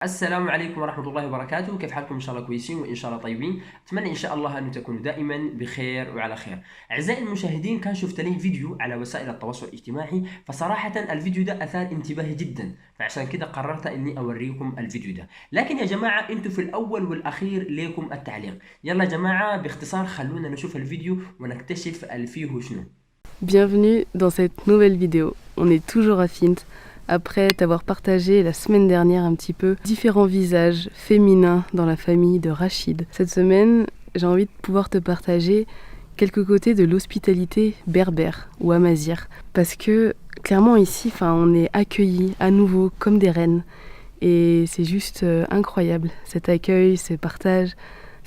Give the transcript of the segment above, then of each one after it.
السلام عليكم ورحمة الله وبركاته. كيف حالكم؟ إن شاء الله كويسين وإن شاء الله طيبين. أتمنى إن شاء الله أن تكونوا دائما بخير وعلى خير. أعزائي المشاهدين، كان شفت لي فيديو على وسائل التواصل الاجتماعي، فصراحة الفيديو ده أثار انتباهي جدا، فعشان كده قررت إني أوريكم الفيديو ده. لكن يا جماعة أنتوا في الأول والأخير ليكم التعليق. يلا يا جماعة باختصار خلونا نشوف الفيديو ونكتشف فيه شنو. Bienvenue dans cette nouvelle vidéo. On est toujours à Fint, après t'avoir partagé la semaine dernière un petit peu différents visages féminins dans la famille de Rachid. Cette semaine, j'ai envie de pouvoir te partager quelques côtés de l'hospitalité berbère ou amazigh. Parce que clairement ici, on est accueillis à nouveau comme des reines. Et c'est juste incroyable, cet accueil, ce partage,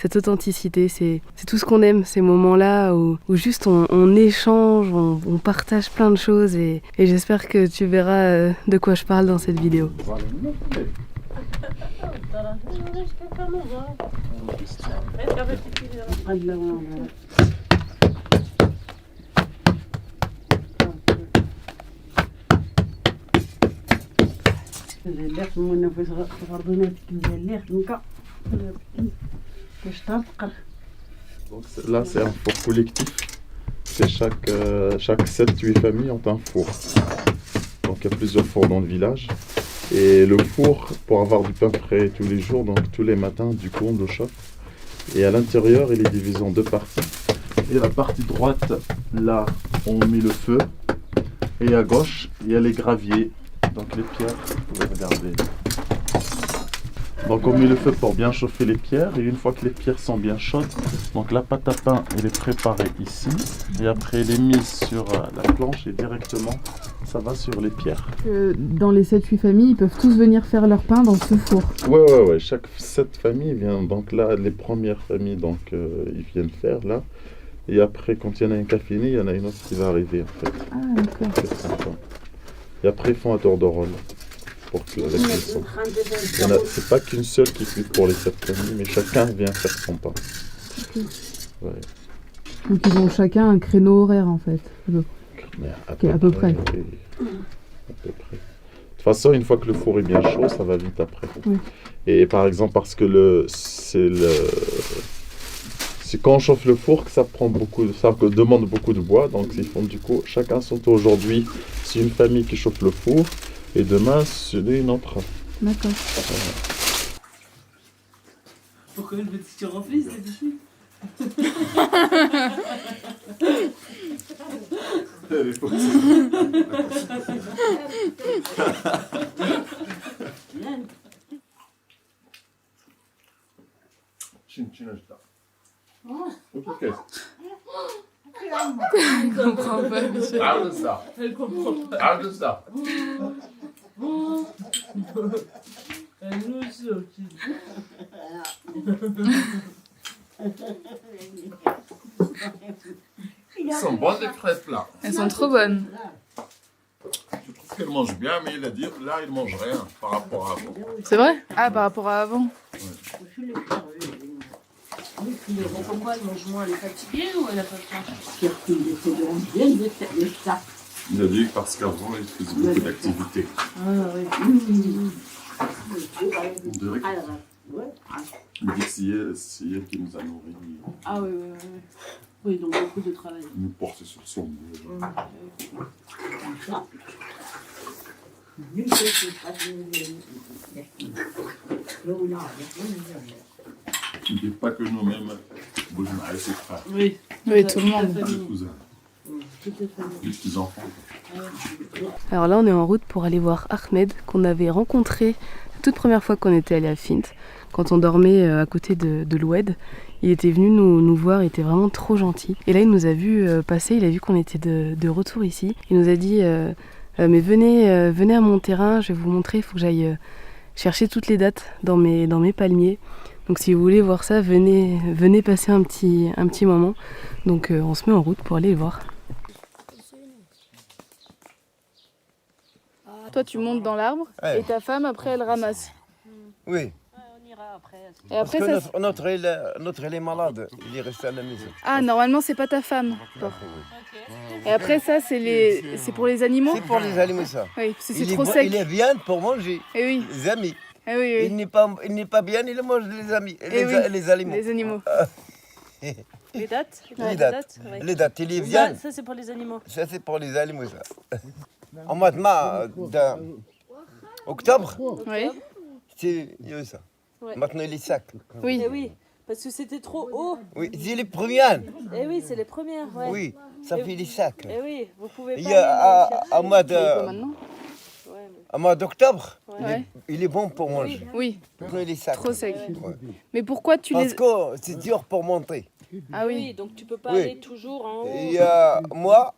cette authenticité, c'est tout ce qu'on aime, ces moments-là où juste on échange, on partage plein de choses et j'espère que tu verras de quoi je parle dans cette vidéo. Donc là, c'est un four collectif. C'est chaque 7-8 familles ont un four. Donc il y a plusieurs fours dans le village. Et le four, pour avoir du pain frais tous les jours, donc tous les matins, du coup, on le chauffe. Et à l'intérieur, il est divisé en deux parties. Et la partie droite, là, on met le feu. Et à gauche, il y a les graviers, donc les pierres, vous pouvez regarder. Donc on met le feu pour bien chauffer les pierres, et une fois que les pierres sont bien chaudes, donc la pâte à pain elle est préparée ici, et après elle est mise sur la planche et directement ça va sur les pierres. Dans les 7-8 familles, ils peuvent tous venir faire leur pain dans ce four. Ouais, chaque 7 familles vient, donc là les premières familles donc ils viennent faire là, et après quand il y en a un qui a fini, il y en a une autre qui va arriver en fait. Ah d'accord. C'est sympa. Et après ils font un tour de rôle. Pour que la cuisson. C'est pas qu'une seule qui cuit pour les 7 familles, mais chacun vient faire son pain. Okay. Ouais. Donc ils ont chacun un créneau horaire en fait. À peu près. Oui. À peu près. De toute façon, une fois que le four est bien chaud, ça va vite après. Oui. Et par exemple, parce que c'est quand on chauffe le four que ça demande beaucoup de bois, donc ils font du coup chacun son tour. Aujourd'hui, c'est une famille qui chauffe le four. Et demain, c'est une autre. D'accord. Pourquoi le petit tu remplis, c'est dessus? Elle comprend pas, Michel. Elle comprend pas. Elle nous aussi, ok. Elles sont bonnes les crêpes là. Elles sont trop bonnes. Je trouve qu'elles mangent bien, mais il a dit là, ils mangent rien par rapport à avant. C'est vrai? Ah, par rapport à avant. Pourquoi elle mange moins? Elle est fatiguée ou elle a pas faim? Il a dit parce qu'avant, il faisait beaucoup d'activités. Ah oui. On dirait qu'il dit que c'est elle qui nous a nourris. Ah oui. Oui, donc beaucoup de travail. Il nous porte sur son dos. Il ne dit pas que nous-mêmes, vous n'avez ses frères. Oui. Oui, tout le monde. Les cousins, les petits-enfants. Alors là, on est en route pour aller voir Ahmed, qu'on avait rencontré la toute première fois qu'on était allé à Fint, quand on dormait à côté de l'Oued. Il était venu nous voir, il était vraiment trop gentil. Et là, il nous a vu passer, il a vu qu'on était de retour ici. Il nous a dit mais venez à mon terrain, je vais vous montrer, il faut que j'aille chercher toutes les dates dans mes palmiers. Donc si vous voulez voir ça, venez passer un petit moment. Donc on se met en route pour aller le voir. Toi, tu montes dans l'arbre et ta femme, après, elle ramasse. Oui. Et après, Parce que notre il est malade, il est resté à la maison. Ah, normalement, c'est pas ta femme. Et après, ça, c'est pour les animaux? C'est pour les animaux, ça. Oui, parce que c'est trop sec. Il vient pour manger, Et oui. les amis. Ah oui, Il n'est pas bien, il mange les amis, Eh oui, les aliments. les animaux. Les dates Les dates. ouais. Les dates, il est Ça, bien. ça c'est pour les animaux. Ça, c'est pour les animaux, ça. En mois d'octobre, Oui. c'est ça. Ouais. Maintenant, il est sac. Oui. Eh oui, parce que c'était trop haut. Oui, c'est les premières. Eh oui, c'est les premières. Ouais. Oui, ça fait les sacs. Eh oui, vous pouvez pas. Il y a aller à mois Pas maintenant. Ouais, mais- à mois d'octobre, Ouais. il est bon pour manger. Oui, Maintenant, il est sac. trop sec. Ouais. Mais pourquoi tu Parce les... que c'est dur pour monter. Ah oui. oui. donc tu peux pas Oui. aller toujours en haut. Et moi,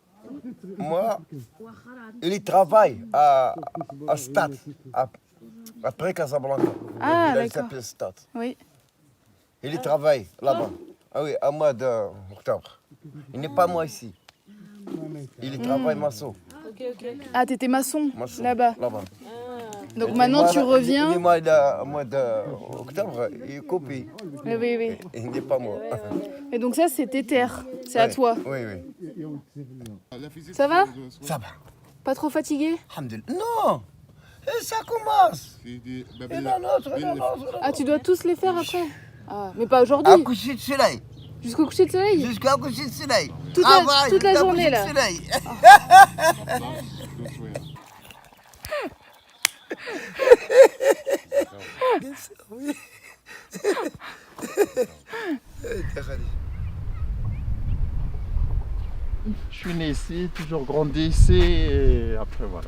il travaille à Stade, après Casablanca. Ah, Il d'accord. s'appelle Stade. Oui. Il travaille là-bas. Ah oui, à mois d'octobre. Il n'est pas moi ici. Il travaille maçon. Ok, ok. Ah, t'étais maçon, Maçon, là-bas. là-bas. Donc Et maintenant moi, tu reviens. Il est mois d'octobre, il copie. Oui, oui, oui. Il n'est pas moi. Et donc ça, c'est tes terres. C'est à Oui, toi. Oui, oui. Ça va? Ça va. Pas trop fatigué? Alhamdulillah. Non, et ça commence. Et la nôtre. Ah, tu dois tous les faire après? Ah, mais pas À aujourd'hui. coucher de soleil. Jusqu'au coucher de soleil? Jusqu'à coucher de soleil. Toute la- Travail toute la jusqu'à journée, coucher de là. soleil. Je suis né ici, toujours grandi ici et après voilà.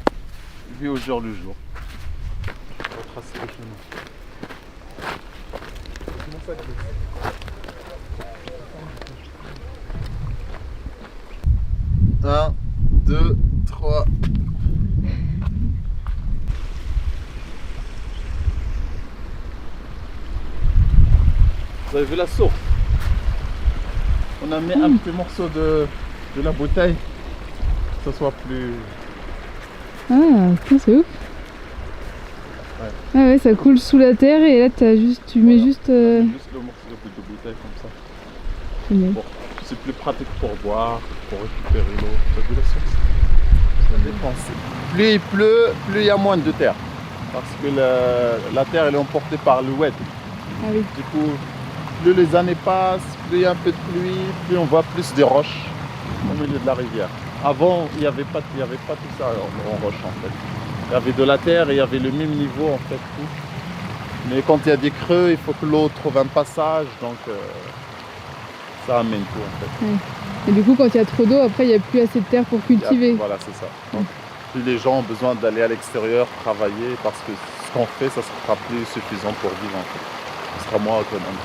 Je vis au jour le jour. Retracer le chemin. 1, 2, 3. Vous avez vu la source? On a mis un petit morceau de la bouteille, que ce soit plus... Ah, putain, c'est ouf. Ouais. Ah ouais, ça coule sous la terre et là tu mets juste... Juste le morceau de bouteille comme ça. Génial. Bon, c'est plus pratique pour boire, pour récupérer l'eau. T'as vu la source? Ça dépend. Plus il pleut, plus il y a moins de terre. Parce que la terre elle est emportée par le wet. Ah oui. Du coup, plus les années passent, plus il y a un peu de pluie, plus on voit plus des roches au milieu de la rivière. Avant, il n'y avait pas tout ça en roche en fait. Il y avait de la terre et il y avait le même niveau en fait tout. Mais quand il y a des creux, il faut que l'eau trouve un passage, donc ça amène tout en fait. Et du coup, quand il y a trop d'eau, après il n'y a plus assez de terre pour cultiver. Voilà, c'est ça. Donc, plus les gens ont besoin d'aller à l'extérieur travailler parce que ce qu'on fait, ça ne sera plus suffisant pour vivre en fait. On sera moins autonome.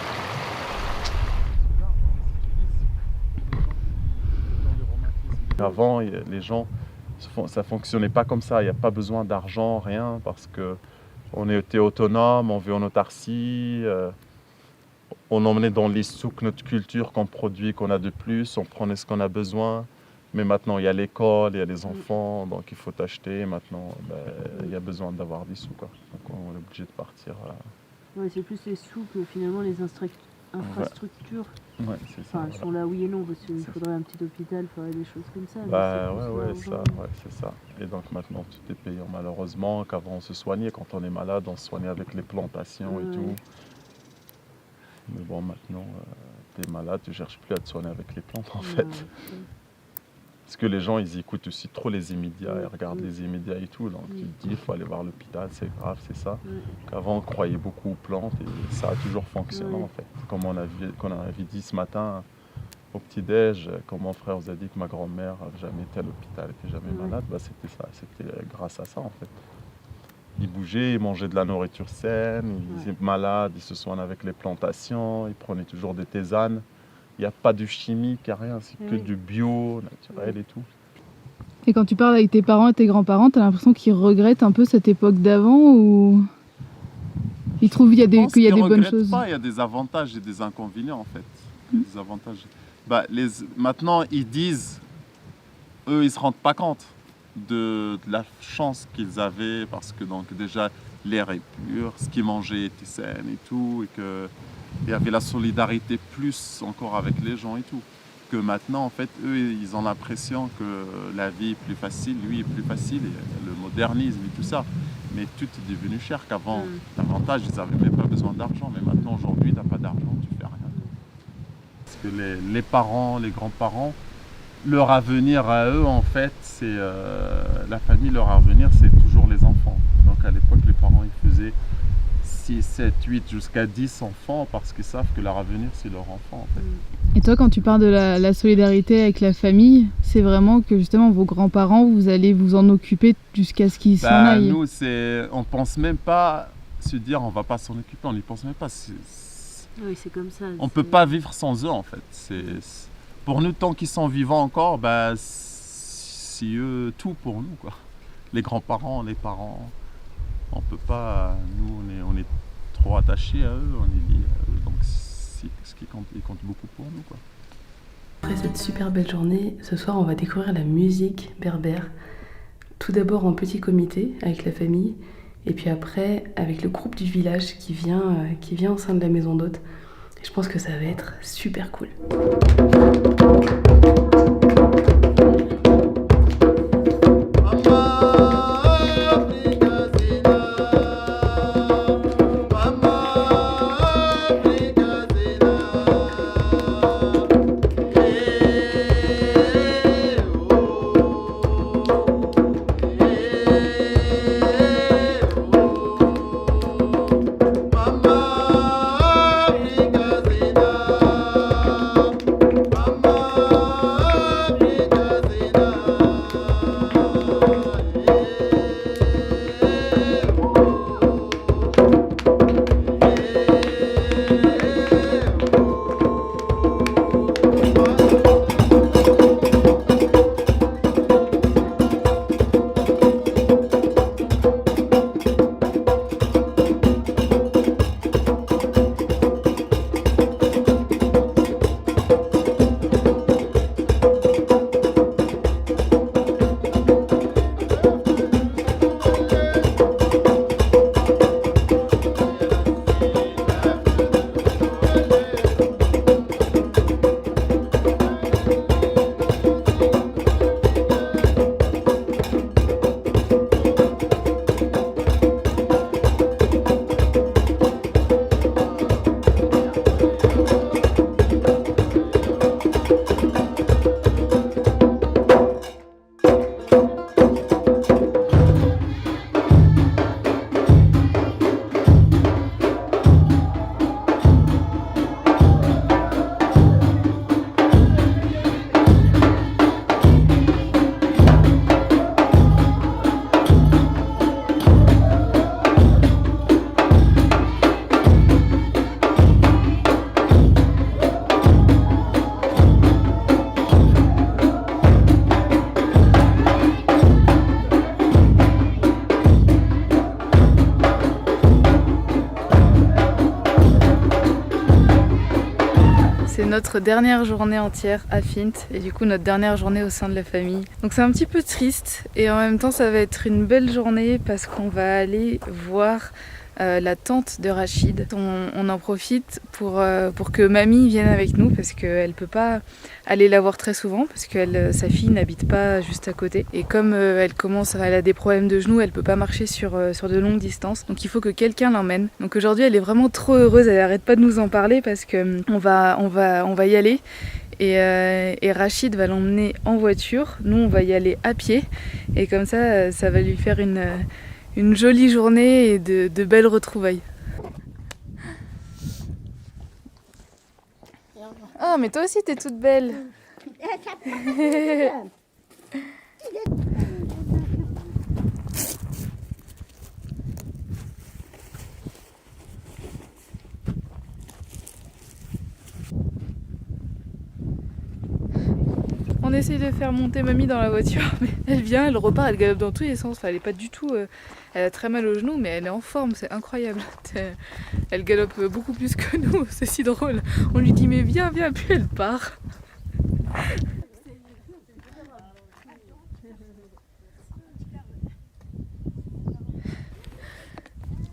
Avant, les gens, ça ne fonctionnait pas comme ça. Il n'y a pas besoin d'argent, rien, parce qu'on était autonome, on vit en autarcie. On emmenait dans les souks notre culture qu'on produit, qu'on a de plus, on prenait ce qu'on a besoin. Mais maintenant, il y a l'école, il y a les enfants, donc il faut acheter. Maintenant, il y a besoin d'avoir des sous, quoi. Donc on est obligé de partir. Ouais, c'est plus les sous que finalement les infrastructures. Ouais, c'est ça. Enfin, elles sont là oui et non, parce qu'il faudrait un petit hôpital, il faudrait des choses comme ça. mais Bah c'est plus là, aux gens. c'est ça. Et donc maintenant tout est payant malheureusement. Qu'avant on se soignait, quand on est malade, on se soignait avec les plantations et Ouais. tout. Mais bon maintenant, t'es malade, tu cherches plus à te soigner avec les plantes en fait. Ouais. Parce que les gens ils écoutent aussi trop les immédiats, ils regardent Mm. les immédiats et tout. Donc tu te dis il faut aller voir l'hôpital, c'est grave, c'est ça. Ouais. Qu'avant on croyait beaucoup aux plantes et ça a toujours fonctionné Ouais. en fait. Comme on avait dit ce matin au petit-déj, quand mon frère vous a dit que ma grand-mère n'avait jamais été à l'hôpital, n'était jamais Ouais. malade, bah c'était ça, c'était grâce à ça en fait. Ils bougeaient, ils mangeaient de la nourriture saine, ils étaient malades, ils se soignent avec les plantations, ils prenaient toujours des tisanes. Il n'y a pas de chimique, il n'y a rien, c'est que Oui. du bio, naturel et tout. Et quand tu parles avec tes parents et tes grands-parents, t'as l'impression qu'ils regrettent un peu cette époque d'avant ou ils trouvent qu'il y a des, qu'il y a des bonnes choses? Pas, il y a des avantages et des inconvénients en fait. Des avantages. Bah, maintenant, ils disent, eux, ils se rendent pas compte de la chance qu'ils avaient parce que donc déjà l'air est pur, ce qu'ils mangeaient était sain et tout, et qu'il y avait la solidarité plus encore avec les gens et tout. que maintenant, en fait, eux, ils ont l'impression que la vie est plus facile, lui est plus facile, et le modernisme et tout ça. Mais tout est devenu cher qu'avant. Davantage, ils n'avaient même pas besoin d'argent. Mais maintenant, aujourd'hui, tu n'as pas d'argent, tu fais rien. Parce que les parents, les grands-parents, leur avenir à eux, en fait, c'est la famille, leur avenir, c'est toujours les enfants. Donc à l'époque, les parents, ils faisaient 6, 7, 8, jusqu'à 10 enfants parce qu'ils savent que leur avenir, c'est leur enfant, en fait. Et toi, quand tu parles de la solidarité avec la famille, c'est vraiment que justement vos grands-parents, vous allez vous en occuper jusqu'à ce qu'ils s'en aillent. Nous, on pense même pas se dire on va pas s'en occuper, on n'y pense même pas. Oui, c'est comme ça. On peut pas vivre sans eux, en fait. Pour nous, tant qu'ils sont vivants encore, c'est eux tout pour nous, quoi. Les grands-parents, les parents, on peut pas. Nous, on est trop attachés à eux, on est liés à eux, donc ils comptent beaucoup pour nous, quoi. Après cette super belle journée, ce soir on va découvrir la musique berbère. Tout d'abord en petit comité avec la famille, et puis après avec le groupe du village qui vient au sein de la maison d'hôte. Et je pense que ça va être super cool. Notre dernière journée entière à Fint et du coup notre dernière journée au sein de la famille. Donc c'est un petit peu triste et en même temps ça va être une belle journée parce qu'on va aller voir la tante de Rachid. On en profite pour que mamie vienne avec nous parce qu'elle peut pas aller la voir très souvent parce que sa fille n'habite pas juste à côté. Et comme elle a des problèmes de genoux, elle peut pas marcher sur de longues distances. Donc il faut que quelqu'un l'emmène. Donc aujourd'hui elle est vraiment trop heureuse, elle arrête pas de nous en parler parce que on va y aller. Et Rachid va l'emmener en voiture, nous on va y aller à pied. Et comme ça va lui faire une jolie journée et de belles retrouvailles. Oh, mais toi aussi t'es toute belle. On essaye de faire monter mamie dans la voiture, mais elle vient, elle repart, elle galope dans tous les sens. Enfin, elle est pas du tout... elle a très mal aux genoux, mais elle est en forme, c'est incroyable. Elle galope beaucoup plus que nous, c'est si drôle. On lui dit mais viens, puis elle part.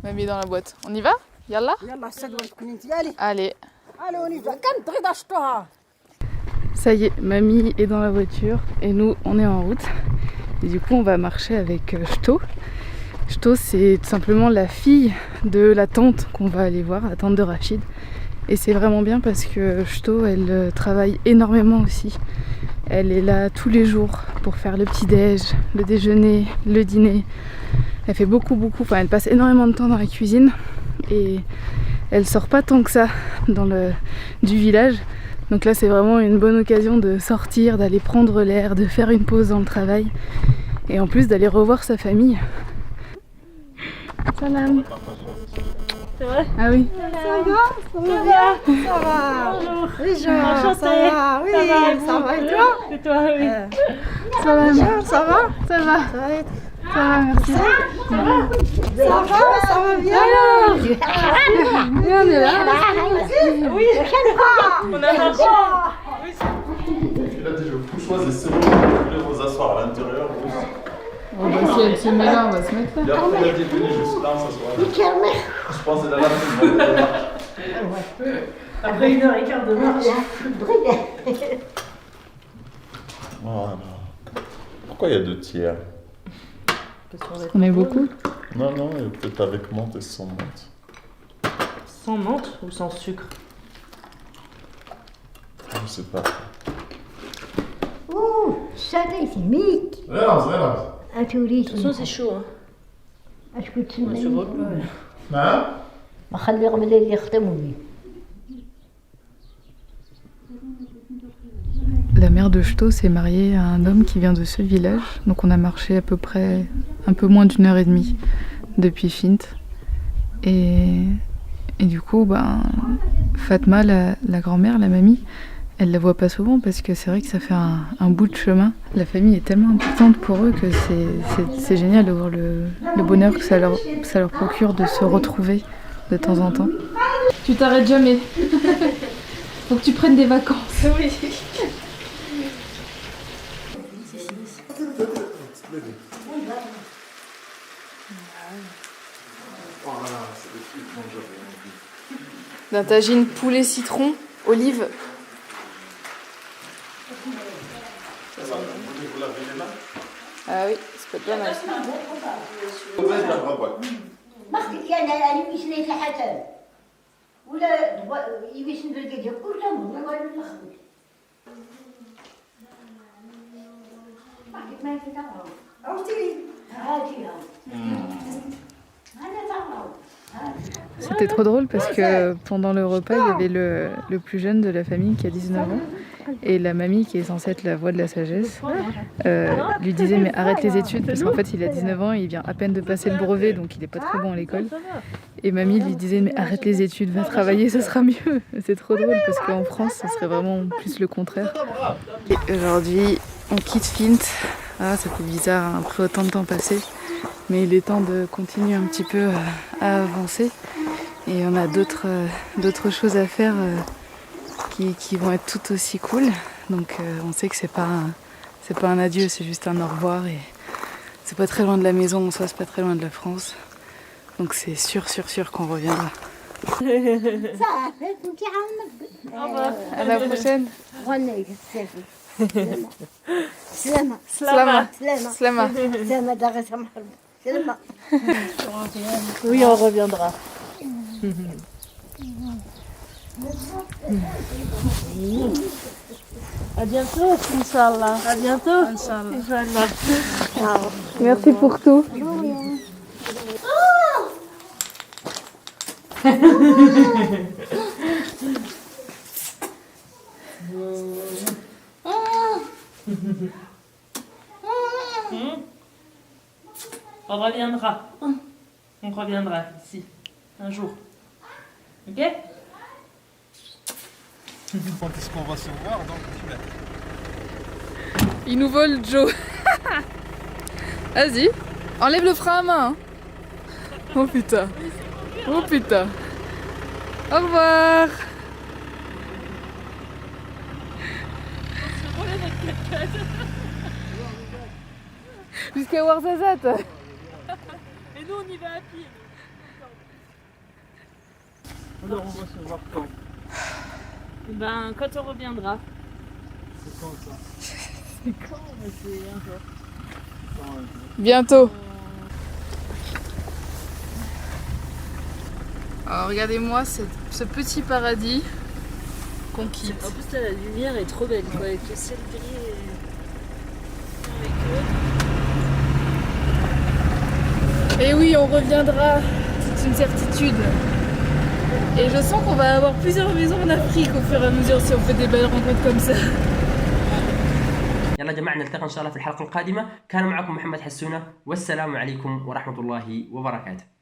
Mamie dans la boîte. On y va? Yallah? Allez. Allez, on y va. Ça y est, mamie est dans la voiture et nous on est en route. Et du coup on va marcher avec Shto. Shto c'est tout simplement la fille de la tante qu'on va aller voir, la tante de Rachid. Et c'est vraiment bien parce que Shto elle travaille énormément aussi. Elle est là tous les jours pour faire le petit-déj, le déjeuner, le dîner. Elle fait beaucoup, enfin elle passe énormément de temps dans la cuisine et elle sort pas tant que ça du village. Donc là c'est vraiment une bonne occasion de sortir, d'aller prendre l'air, de faire une pause dans le travail et en plus d'aller revoir sa famille. Salam. C'est vrai? Ah oui. Ça va bien. Ça va. Bonjour. Bonjour, ça va. Oui, ça va. Et toi? Et toi, oui. Salam. Ça va? Ça va. Ça va. Ça va, merci. Ça va bien. Bien, on est là. Oui, on a marché. Il a dit je vous choisissez, vous voulez vous asseoir à l'intérieur. Bon, bah, si elle se met là, on va se mettre là. Et après il a dit venez juste là, on s'assoit. Je pense qu'il a la même. Après 1h15 de marche. Voilà. Pourquoi il y a 2 tiers? On est beaucoup. Non, non, il y a peut-être avec menthe et sans menthe. Sans menthe ou sans sucre? Je sais pas. اوه شريت ميك Relax, relax. اتوريت De toute façon, c'est chaud. Hein. اش كنت On se voit pas. Hein? ما خليهم اللي يخدموا بي La mère de Shto s'est mariée à un homme qui vient de ce village, donc on a marché à peu près un peu moins d'1h30 depuis Fint. Et du coup, ben, Fatma, la grand-mère, la mamie, elle la voit pas souvent parce que c'est vrai que ça fait un bout de chemin. La famille est tellement importante pour eux que c'est génial de voir le bonheur que ça leur procure de se retrouver de temps en temps. Tu t'arrêtes jamais. Faut que tu prennes des vacances. Oui. D'un tagine poulet citron, olive. Ah oui, ça peut être pas mal. ما خديت انا يمشي لي الحسن ولا يمشي ندير كل كلهم ولا والو نخدم ما خديت ما في تعرف عرفتي هاجي انا تعرف C'était trop drôle parce que pendant le repas, il y avait le plus jeune de la famille qui a 19 ans et la mamie qui est censée être la voix de la sagesse lui disait mais arrête les études parce qu'en fait il a 19 ans, il vient à peine de passer le brevet donc il est pas très bon à l'école et mamie lui disait mais arrête les études, va travailler, ça sera mieux. C'est trop drôle parce qu'en France ça serait vraiment plus le contraire. Et aujourd'hui on quitte Fint, ça fait bizarre hein, après autant de temps passé. Mais il est temps de continuer un petit peu à avancer. Et on a d'autres choses à faire qui vont être tout aussi cool. Donc on sait que c'est pas un adieu, c'est juste un au revoir. Et c'est pas très loin de la maison, en soi c'est pas très loin de la France. Donc c'est sûr qu'on reviendra. À la prochaine. سلامة Slama. سلامة Slama. سلامة داغي سلامة سلامة Oui, on reviendra. À bientôt, Inch'Allah. À bientôt. Inch'Allah. Merci pour tout. On reviendra. On reviendra ici. Un jour. Ok? Quand est-ce qu'on va se voir dans 10 mètres? Il nous vole Joe. Vas-y, enlève le frein à main. Hein. Oh putain. Oh putain. Au revoir. Jusqu'à Ouarzazate. Et nous, on y va à pied. Alors, on va se voir quand? Ben, quand on reviendra. C'est quand ça? C'est quand? C'est un jour. Bientôt. Alors regardez-moi ce petit paradis qu'on quitte. En plus là, la lumière est trop belle quoi, avec le ciel gris Et oui, on reviendra, c'est une certitude. Et je sens qu'on va avoir plusieurs maisons en Afrique au fur et à mesure si on fait des belles rencontres comme ça. يلا جماعة نلتقي إن شاء الله في الحلقة القادمة. كان معكم محمد حسونة والسلام عليكم ورحمة الله وبركاته.